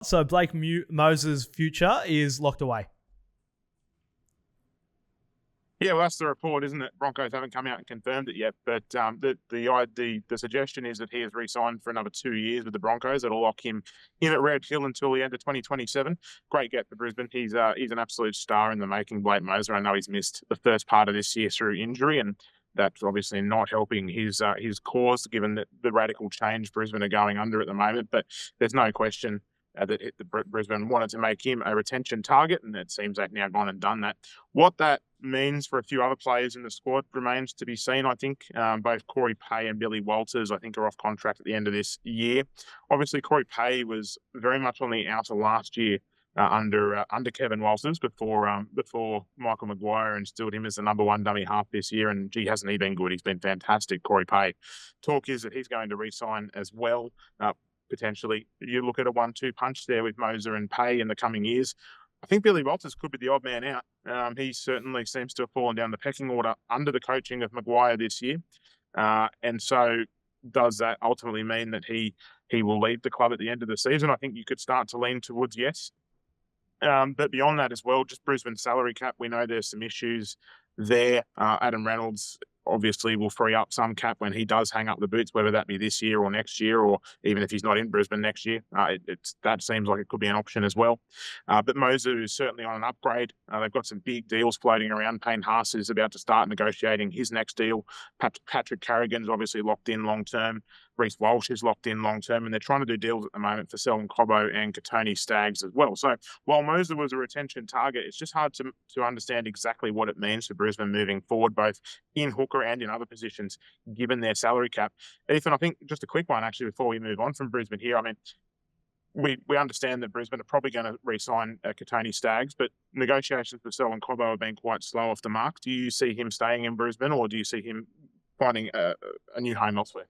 So Blake Mozer's future is locked away. Yeah, well, that's the report, isn't it? Broncos haven't come out and confirmed it yet, but the suggestion is that he has re-signed for another 2 years with the Broncos. It'll lock him in at Red Hill until the end of 2027. Great get for Brisbane. He's an absolute star in the making, Blake Mozer. I know he's missed the first part of this year through injury, and that's obviously not helping his cause, given that the radical change Brisbane are going under at the moment. But there's no question that Brisbane wanted to make him a retention target, and it seems they've now gone and done that. What that means for a few other players in the squad remains to be seen, I think. Both Corey Pay and Billy Walters, I think, are off contract at the end of this year. Obviously, Corey Pay was very much on the outer last year under Kevin Walters before Michael Maguire instilled him as the number one dummy half this year, and gee, hasn't he been good? He's been fantastic, Corey Pay. Talk is that he's going to re-sign as well. Potentially, you look at a 1-2 punch there with Mozer and Pay in the coming years. I think Billy Walters could be the odd man out. He certainly seems to have fallen down the pecking order under the coaching of Maguire this year. And so does that ultimately mean that he will leave the club at the end of the season? I think you could start to lean towards yes. But beyond that as well, just Brisbane salary cap, we know there's some issues there. Adam Reynolds obviously will free up some cap when he does hang up the boots, whether that be this year or next year, or even if he's not in Brisbane next year. That seems like it could be an option as well. But Mozer is certainly on an upgrade. They've got some big deals floating around. Payne Haas is about to start negotiating his next deal. Patrick Carrigan's obviously locked in long-term. Reece Walsh is locked in long-term, and they're trying to do deals at the moment for Selwyn Cobbo and Katoni Staggs as well. So while Mozer was a retention target, it's just hard to understand exactly what it means for Brisbane moving forward, both in hooker and in other positions, given their salary cap. Ethan, I think just a quick one, actually, before we move on from Brisbane here. I mean, we understand that Brisbane are probably going to re-sign Katoni Staggs, but negotiations for Selwyn Cobbo have been quite slow off the mark. Do you see him staying in Brisbane, or do you see him finding a new home elsewhere?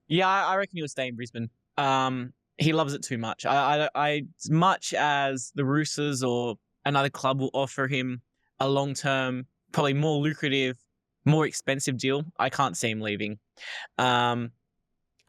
Yeah, I reckon he'll stay in Brisbane. He loves it too much. I as much as the Roosters or another club will offer him a long-term, probably more lucrative, more expensive deal, I can't see him leaving. I'm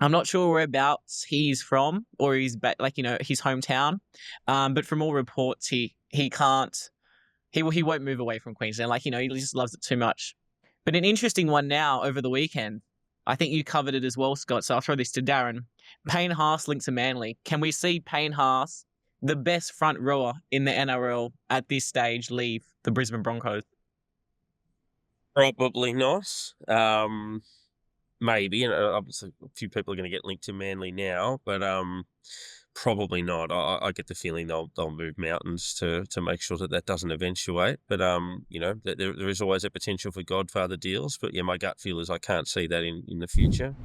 not sure whereabouts he's from or he's back, his hometown. But from all reports, he won't move away from Queensland. He just loves it too much. But an interesting one now over the weekend. I think you covered it as well, Scott, so I'll throw this to Darren. Payne Haas linked to Manly. Can we see Payne Haas, the best front rower in the NRL at this stage, leave the Brisbane Broncos? Probably not. Maybe, and obviously a few people are going to get linked to Manly now, but probably not. I get the feeling they'll move mountains to make sure that doesn't eventuate. But there is always a potential for Godfather deals. But yeah, my gut feel is I can't see that in the future.